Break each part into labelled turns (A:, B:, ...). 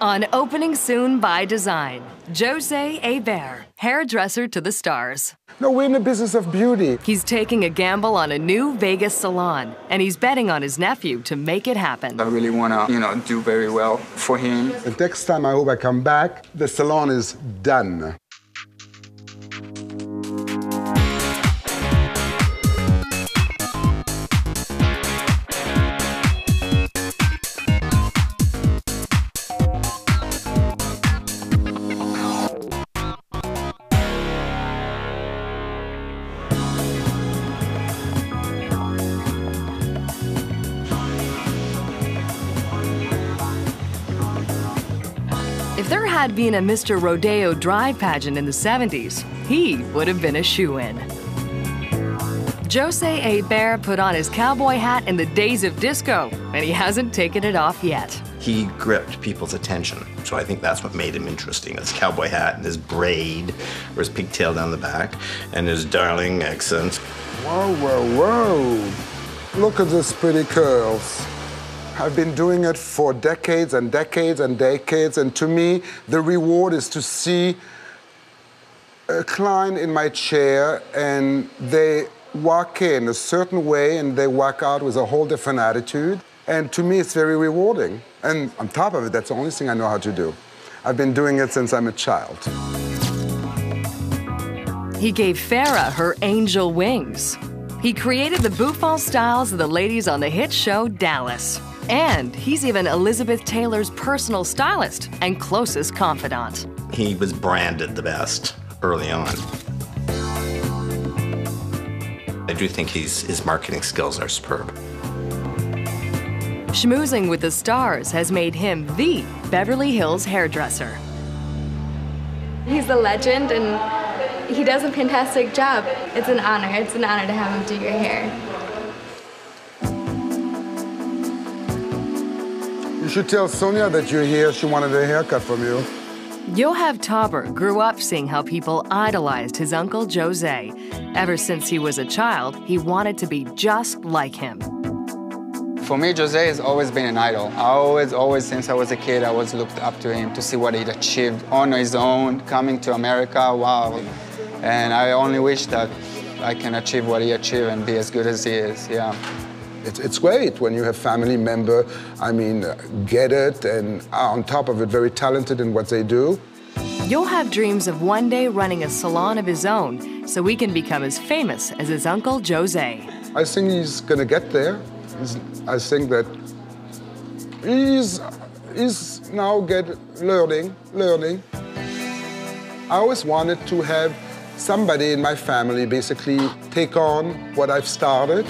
A: On Opening Soon by Design, Jose Eber, hairdresser to the stars.
B: No, we're in the business of beauty.
A: He's taking a gamble on a new Vegas salon, and he's betting on his nephew to make it happen.
C: I really want to, do very well for him.
B: The next time I hope I come back, the salon is done.
A: If there had been a Mr. Rodeo Drive pageant in the 70s, he would have been a shoo-in. Jose Eber put on his cowboy hat in the days of disco, and he hasn't taken it off yet.
D: He gripped people's attention, so I think that's what made him interesting. His cowboy hat and his braid, or his pigtail down the back, and his darling accent.
B: Whoa, whoa, whoa. Look at these pretty curls. I've been doing it for decades and decades and decades, and to me, the reward is to see a client in my chair and they walk in a certain way and they walk out with a whole different attitude. And to me, it's very rewarding. And on top of it, that's the only thing I know how to do. I've been doing it since I'm a child.
A: He gave Farrah her angel wings. He created the bouffant styles of the ladies on the hit show Dallas. And he's even Elizabeth Taylor's personal stylist and closest confidant.
D: He was branded the best early on. I do think his marketing skills are superb.
A: Schmoozing with the stars has made him the Beverly Hills hairdresser.
E: He's a legend and he does a fantastic job. It's an honor. It's an honor to have him do your hair.
B: You should tell Sonia that you're here. She wanted a haircut from you.
A: Yoav Tauber grew up seeing how people idolized his uncle Jose. Ever since he was a child, he wanted to be just like him.
C: For me, Jose has always been an idol. I always, since I was a kid, I always looked up to him to see what he'd achieved on his own, coming to America, wow. And I only wish that I can achieve what he achieved and be as good as he is, yeah.
B: It's great when you have family member, get it, and are on top of it, very talented in what they do.
A: Yoav dreams of one day running a salon of his own so he can become as famous as his uncle Jose.
B: I think he's gonna get there. I think that he's now learning. I always wanted to have somebody in my family basically take on what I've started.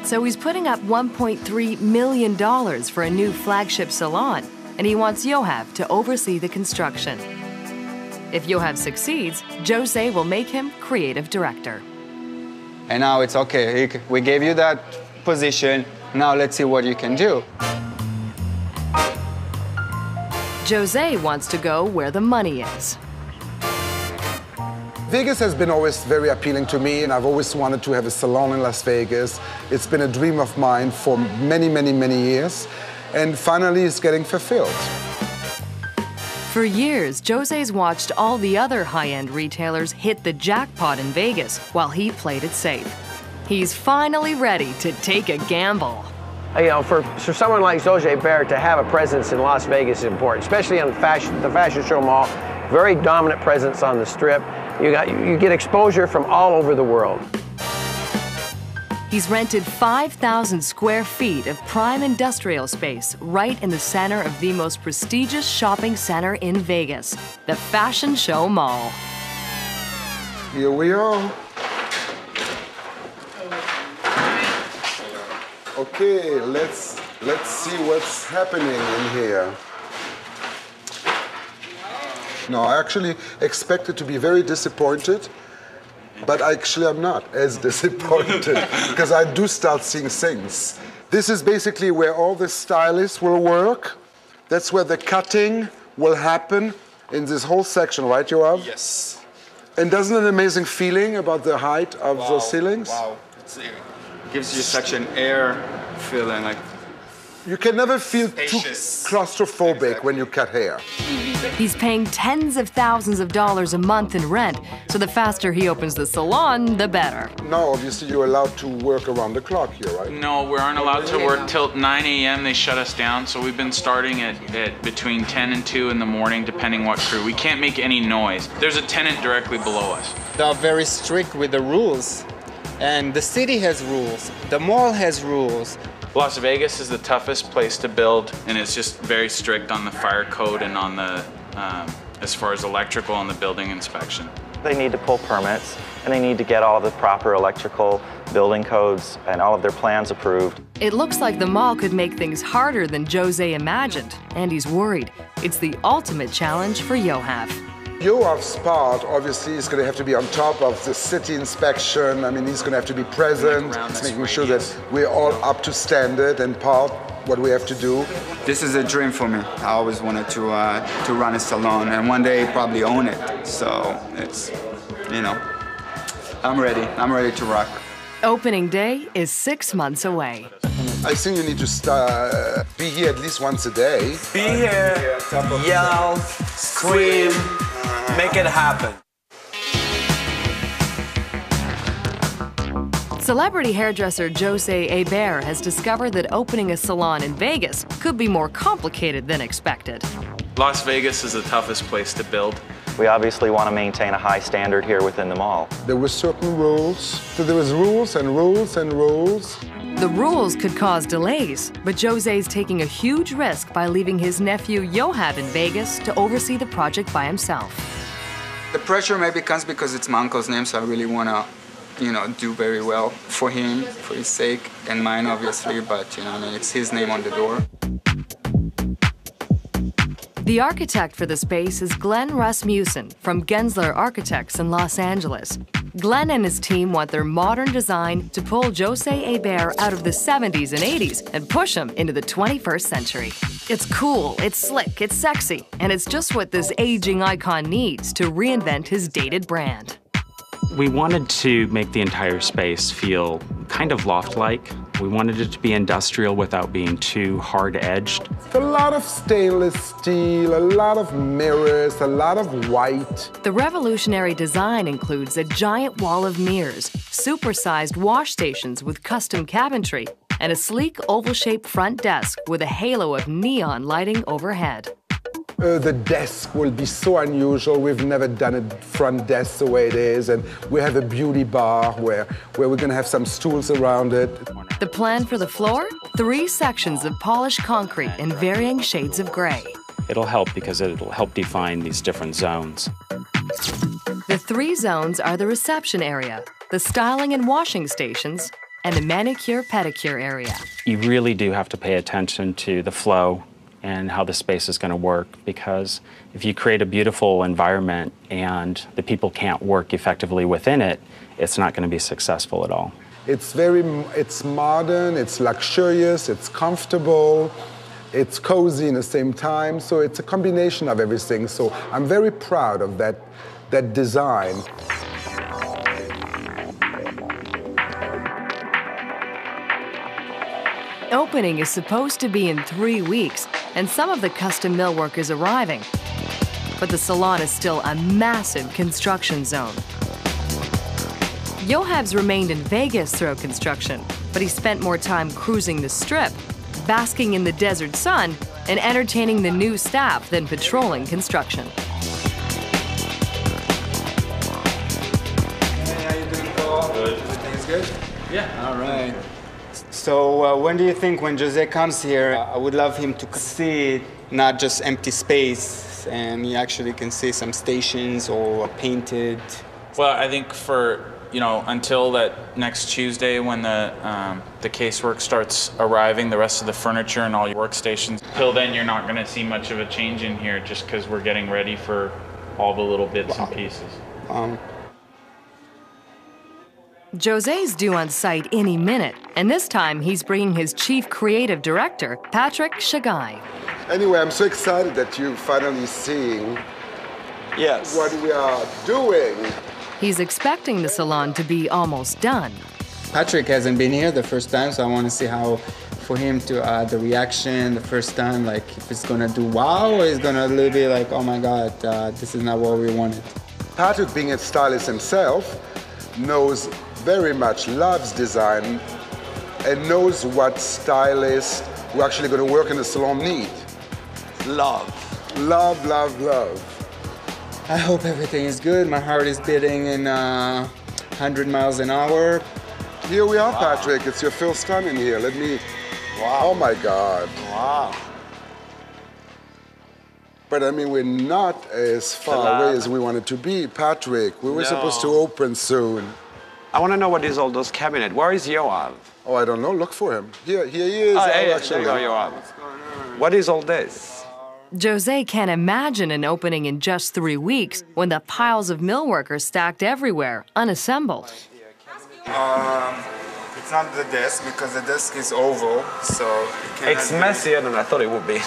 A: So he's putting up $1.3 million for a new flagship salon, and he wants Yoav to oversee the construction. If Yoav succeeds, Jose will make him creative director.
C: And now it's okay, we gave you that position, now let's see what you can do.
A: Jose wants to go where the money is.
B: Vegas has been always very appealing to me, and I've always wanted to have a salon in Las Vegas. It's been a dream of mine for many, many, many years, and finally it's getting fulfilled.
A: For years, Jose's watched all the other high-end retailers hit the jackpot in Vegas while he played it safe. He's finally ready to take a gamble.
F: For someone like Jose Eber to have a presence in Las Vegas is important, especially on the Fashion Show Mall. Very dominant presence on the Strip. You get exposure from all over the world.
A: He's rented 5,000 square feet of prime industrial space right in the center of the most prestigious shopping center in Vegas, the Fashion Show Mall.
B: Here we are. Okay, let's see what's happening in here. No, I actually expected to be very disappointed, but actually I'm not as disappointed because I do start seeing things. This is basically where all the stylists will work. That's where the cutting will happen in this whole section, right, Yoav?
C: Yes.
B: And doesn't it an amazing feeling about the height of the ceilings?
C: Wow, it gives you such an air feeling, like
B: You can never feel
C: Spacious.
B: too claustrophobic when you cut hair.
A: He's paying tens of thousands of dollars a month in rent, so the faster he opens the salon, the better.
B: Now, obviously, you're allowed to work around the clock here, right?
G: No, we aren't allowed to work till 9 a.m. They shut us down, so we've been starting at between 10 and 2 in the morning, depending what crew. We can't make any noise. There's a tenant directly below us.
C: They are very strict with the rules. And the city has rules. The mall has rules.
G: Las Vegas is the toughest place to build, and it's just very strict on the fire code and on the, as far as electrical and the building inspection.
H: They need to pull permits, and they need to get all the proper electrical building codes and all of their plans approved.
A: It looks like the mall could make things harder than Jose imagined, and he's worried. It's the ultimate challenge for Yohav.
B: Yohav's part, obviously, is going to have to be on top of the city inspection. I mean, he's going to have to be present, making sure that we're all up to standard and part what we have to do.
C: This is a dream for me. I always wanted to run a salon and one day probably own it. So it's, you know, I'm ready. I'm ready to rock.
A: Opening day is 6 months away.
B: I think you need to be here at least once a day.
I: Be here, yell, scream, make it happen.
A: Celebrity hairdresser Jose Eber has discovered that opening a salon in Vegas could be more complicated than expected.
G: Las Vegas is the toughest place to build.
H: We obviously want to maintain a high standard here within the mall.
B: There were certain rules. So there was rules and rules and rules.
A: The rules could cause delays, but Jose's taking a huge risk by leaving his nephew Yohav in Vegas to oversee the project by himself.
C: The pressure maybe comes because it's my uncle's name, so I really want to, you know, do very well for him, for his sake, and mine obviously, but you know, I mean, it's his name on the door.
A: The architect for the space is Glenn Rasmussen from Gensler Architects in Los Angeles. Glenn and his team want their modern design to pull Jose Eber out of the 70s and 80s and push him into the 21st century. It's cool, it's slick, it's sexy, and it's just what this aging icon needs to reinvent his dated brand.
J: We wanted to make the entire space feel kind of loft-like. We wanted it to be industrial without being too hard-edged.
B: A lot of stainless steel, a lot of mirrors, a lot of white.
A: The revolutionary design includes a giant wall of mirrors, super-sized wash stations with custom cabinetry, and a sleek oval-shaped front desk with a halo of neon lighting overhead.
B: The desk will be so unusual. We've never done a front desk the way it is, and we have a beauty bar where we're going to have some stools around it.
A: The plan for the floor? 3 sections of polished concrete in varying shades of gray.
J: It'll help because it'll help define these different zones.
A: The 3 zones are the reception area, the styling and washing stations, and the manicure-pedicure area.
J: You really do have to pay attention to the flow and how the space is going to work, because if you create a beautiful environment and the people can't work effectively within it, it's not going to be successful at all.
B: It's modern, it's luxurious, it's comfortable, it's cozy in the same time, so it's a combination of everything. So I'm very proud of that design.
A: Opening is supposed to be in 3 weeks, and some of the custom millwork is arriving. But the salon is still a massive construction zone. Yohav's remained in Vegas throughout construction, but he spent more time cruising the Strip, basking in the desert sun, and entertaining the new staff than patrolling construction.
C: Hey, how you doing, Paul?
G: Good.
C: Everything's good?
G: Yeah.
C: All right. So when do you think, when Jose comes here, I would love him to see not just empty space, and he actually can see some stations or painted?
G: Well, I think for, you know, until that next Tuesday when the casework starts arriving, the rest of the furniture and all your workstations, till then you're not going to see much of a change in here just because we're getting ready for all the little bits and pieces.
A: Jose's due on site any minute, and this time he's bringing his chief creative director, Patrick Shagai.
B: Anyway, I'm so excited that you're finally seeing
I: Yes.
B: what we are doing.
A: He's expecting the salon to be almost done.
C: Patrick hasn't been here the first time, so I want to see how for him to the reaction the first time, like if it's gonna do wow or it's gonna be like, oh my God, this is not what we wanted.
B: Patrick, being a stylist himself, knows very much, loves design, and knows what stylists who are actually going to work in the salon need.
I: Love.
B: Love, love, love.
C: I hope everything is good. My heart is beating in 100 miles an hour.
B: Here we are, Patrick. It's your first time in here. Let me... Wow. Oh, my God.
I: Wow.
B: But, I mean, we're not as far away as we wanted to be. Patrick, we were supposed to open soon.
F: I want to know what is all those cabinets. Where is Yoav?
B: Oh, I don't know. Look for him. Here he is.
F: There you go, Yoav. What is all this?
A: Jose can't imagine an opening in just 3 weeks when the piles of millwork are stacked everywhere, unassembled.
C: It's not the desk because the desk is oval, so
F: It's messier than I thought it would be.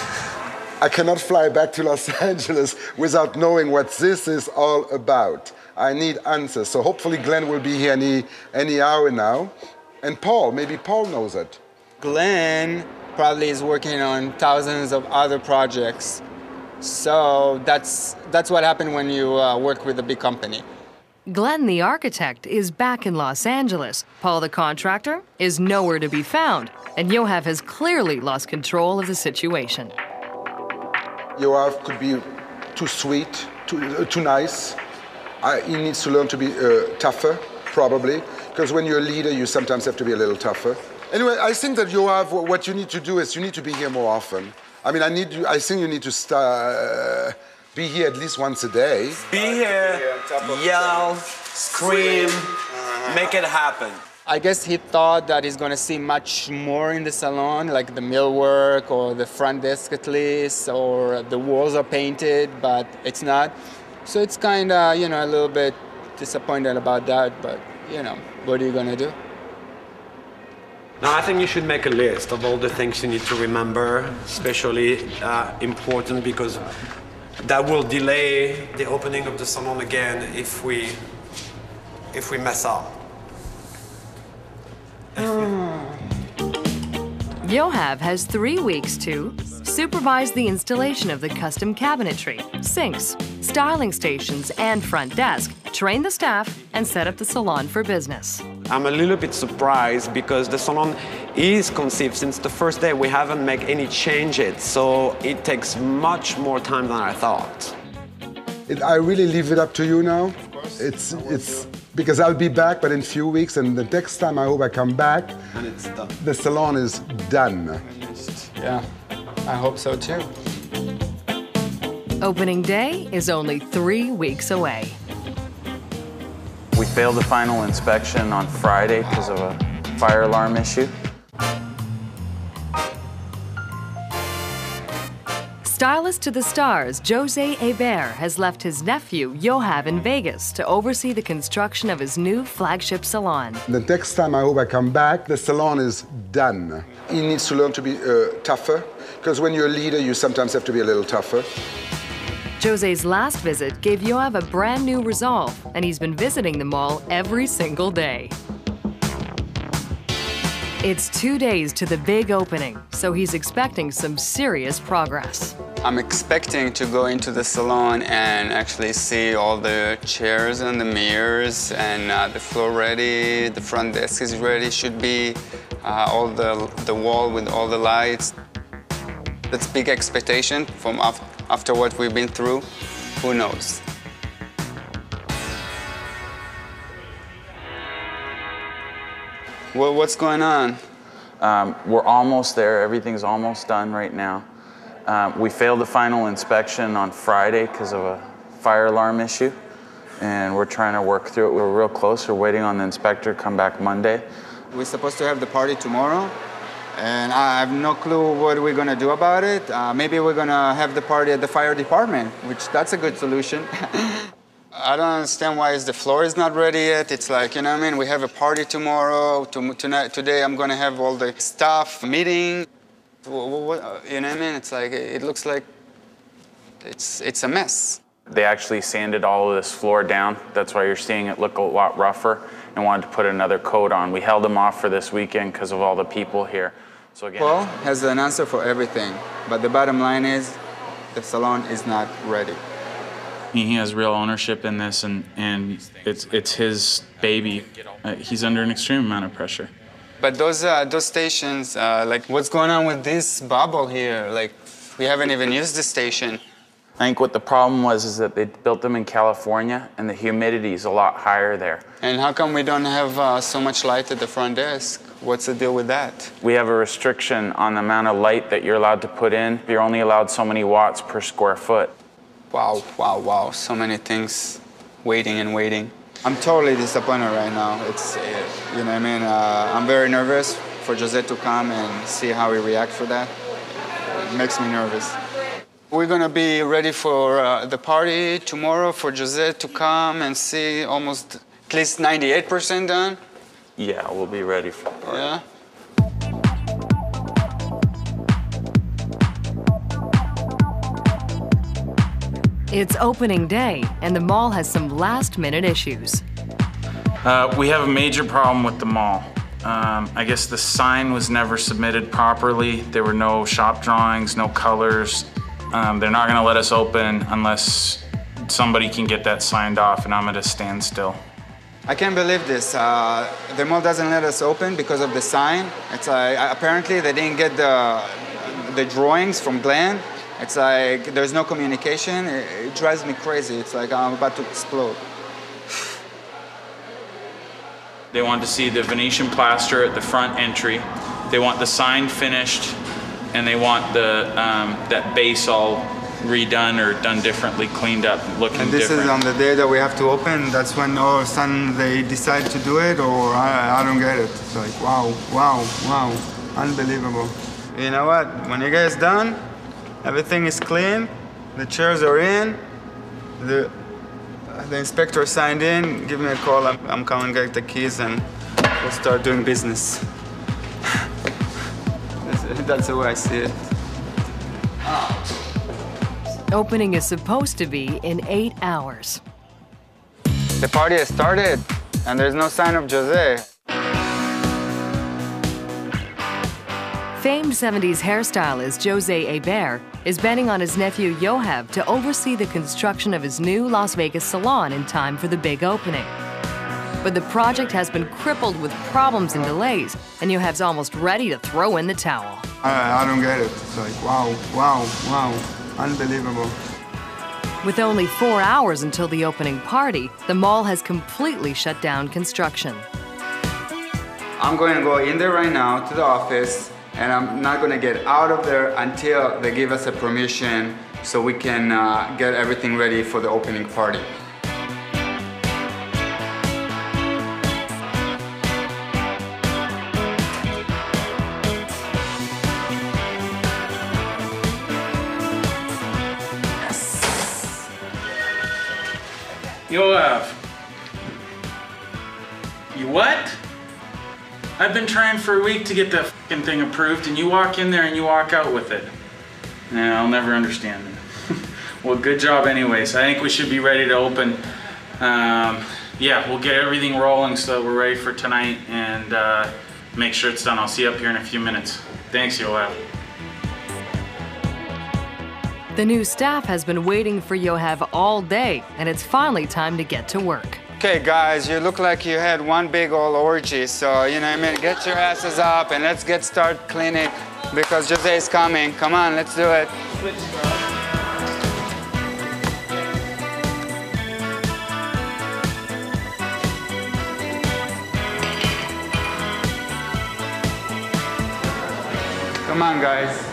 B: I cannot fly back to Los Angeles without knowing what this is all about. I need answers. So hopefully Glenn will be here any hour now. And Paul, maybe Paul knows it.
C: Glenn probably is working on thousands of other projects. So that's what happened when you work with a big company.
A: Glenn, the architect, is back in Los Angeles. Paul, the contractor, is nowhere to be found. And Yoav has clearly lost control of the situation.
B: Yoav could be too sweet, too nice. He needs to learn to be tougher, probably, because when you're a leader, you sometimes have to be a little tougher. Anyway, I think that Yoav, what you need to do is you need to be here more often. I mean, I think you need to be here at least once a day.
I: Be here, yell, scream, make it happen.
C: I guess he thought that he's gonna see much more in the salon, like the millwork or the front desk at least, or the walls are painted, but it's not. So it's kind of, you know, a little bit disappointed about that, but, you know, what are you going to do?
K: No, I think you should make a list of all the things you need to remember, especially important because that will delay the opening of the salon again if we mess up.
A: Yoav has 3 weeks to supervise the installation of the custom cabinetry, sinks, styling stations, and front desk, train the staff, and set up the salon for business.
K: I'm a little bit surprised because the salon is conceived since the first day. We haven't made any changes, so it takes much more time than I thought.
B: I really leave it up to you now. It's because I'll be back, but in a few weeks, and the next time I hope I come back,
K: and it's done.
B: The salon is done.
C: Yeah, I hope so too.
A: Opening day is only 3 weeks away.
G: We failed the final inspection on Friday because of a fire alarm issue.
A: Stylist to the stars, Jose Eber has left his nephew, Yoav, in Vegas to oversee the construction of his new flagship salon.
B: The next time I hope I come back, the salon is done. He needs to learn to be tougher, because when you're a leader, you sometimes have to be a little tougher.
A: Jose's last visit gave Yoav a brand new resolve, and he's been visiting the mall every single day. It's 2 days to the big opening, so he's expecting some serious progress.
C: I'm expecting to go into the salon and actually see all the chairs and the mirrors and the floor ready, the front desk is ready, should be all the wall with all the lights. That's big expectation from after what we've been through. Who knows? Well, what's going on?
G: We're almost there. Everything's almost done right now. We failed the final inspection on Friday because of a fire alarm issue, and we're trying to work through it. We're real close. We're waiting on the inspector to come back Monday.
C: We're supposed to have the party tomorrow, and I have no clue what we're going to do about it. Maybe we're going to have the party at the fire department, which that's a good solution. I don't understand why the floor is not ready yet. It's like, you know what I mean? We have a party tomorrow. Today I'm going to have all the staff meeting. You know what I mean? It's like, it looks like it's a mess.
G: They actually sanded all of this floor down. That's why you're seeing it look a lot rougher, and wanted to put another coat on. We held them off for this weekend because of all the people here. So again,
C: Paul has an answer for everything, but the bottom line is the salon is not ready.
G: he has real ownership in this, and it's his baby. He's under an extreme amount of pressure.
C: But those stations, like what's going on with this bubble here? Like we haven't even used the station.
G: I think what the problem was is that they built them in California, and the humidity is a lot higher there.
C: And how come we don't have so much light at the front desk? What's the deal with that?
G: We have a restriction on the amount of light that you're allowed to put in. You're only allowed so many watts per square foot.
C: Wow, wow, wow. So many things waiting and waiting. I'm totally disappointed right now. It's, you know what I mean? I'm very nervous for Jose to come and see how he reacts for that. It makes me nervous. We're gonna be ready for the party tomorrow for Jose to come and see almost at least 98% done.
G: Yeah, we'll be ready for the party.
C: Yeah.
A: It's opening day, and the mall has some last-minute issues.
G: We have a major problem with the mall. I guess the sign was never submitted properly. There were no shop drawings, no colors. They're not gonna let us open unless somebody can get that signed off, and I'm at a standstill.
C: I can't believe this. The mall doesn't let us open because of the sign. It's like, apparently they didn't get the drawings from Glenn. It's like there's no communication. It drives me crazy. It's like I'm about to explode.
G: They want to see the Venetian plaster at the front entry. They want the sign finished, and they want the that base all redone or done differently, cleaned up, looking different.
C: And this is on the day that we have to open. That's when all of a sudden they decide to do it, or I don't get it. It's like wow, wow, wow, unbelievable. You know what? When you guys done, everything is clean. The chairs are in. The inspector signed in. Give me a call. I'm coming get the keys and we'll start doing business. That's the way I see it.
A: Opening is supposed to be in 8 hours.
C: The party has started, and there's no sign of Jose.
A: Famed 70s hairstylist Jose Eber is betting on his nephew Yoav to oversee the construction of his new Las Vegas salon in time for the big opening. But the project has been crippled with problems and delays, and Yoav's almost ready to throw in the towel.
C: I don't get it. It's like wow, wow, wow. Unbelievable.
A: With only 4 hours until the opening party, the mall has completely shut down construction.
C: I'm going to go in there right now to the office, and I'm not going to get out of there until they give us a permission so we can get everything ready for the opening party.
G: Yoav. You what? I've been trying for a week to get the fucking thing approved, and you walk in there and you walk out with it. Nah, I'll never understand it. Well, good job anyways. I think we should be ready to open. Yeah, we'll get everything rolling so that we're ready for tonight, and make sure it's done. I'll see you up here in a few minutes. Thanks, Yoav.
A: The new staff has been waiting for Yoav all day, and it's finally time to get to work.
C: Okay, guys, you look like you had one big old orgy, so, you know what I mean? Get your asses up and let's get started cleaning because Jose is coming. Come on, let's do it. Come on, guys.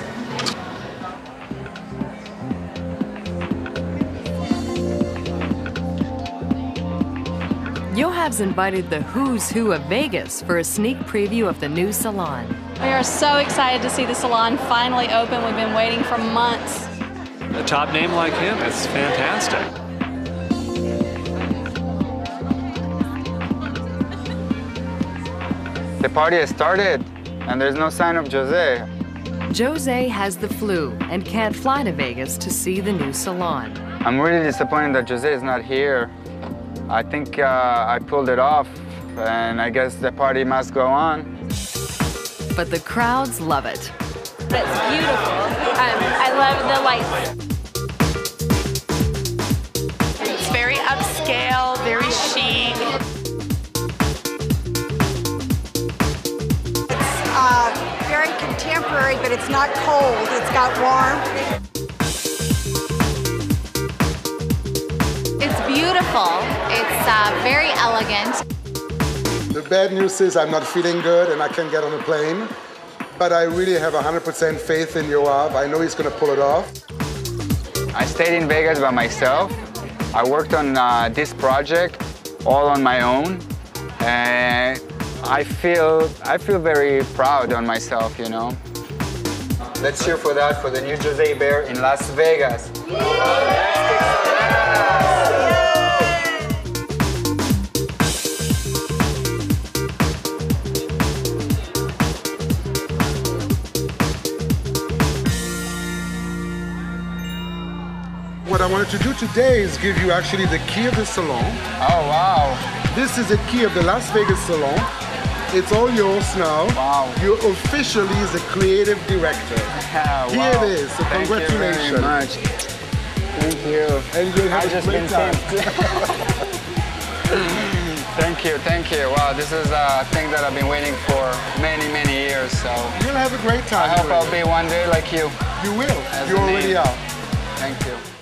A: Yoav's invited the who's who of Vegas for a sneak preview of the new salon.
L: We are so excited to see the salon finally open. We've been waiting for months.
M: A top name like him, it's fantastic.
C: The party has started, and there's no sign of Jose.
A: Jose has the flu and can't fly to Vegas to see the new salon.
C: I'm really disappointed that Jose is not here. I think I pulled it off, and I guess the party must go on.
A: but the crowds love it.
N: It's beautiful. I love the lights.
O: It's very upscale, very chic.
P: It's very contemporary, but it's not cold. It's got warmth.
Q: It's beautiful. It's very elegant.
B: The bad news is I'm not feeling good and I can't get on a plane. But I really have 100% faith in Yoav. I know he's going to pull it off.
C: I stayed in Vegas by myself. I worked on this project all on my own. And I feel very proud on myself, you know. Let's cheer for that, for the new Jose Eber in Las Vegas.
B: What I wanted to do today is give you actually the key of the salon.
C: Oh, wow.
B: This is the key of the Las Vegas salon. It's all yours now.
C: Wow.
B: You're officially the creative director.
C: Wow.
B: Here it is, so congratulations.
C: Thank you very much. Thank you.
B: And you'll have a great time.
C: Thank you. Wow, this is a thing that I've been waiting for many, many years, so.
B: You'll have a great time.
C: I hope I'll be one day like you.
B: You will. You already are.
C: Thank you.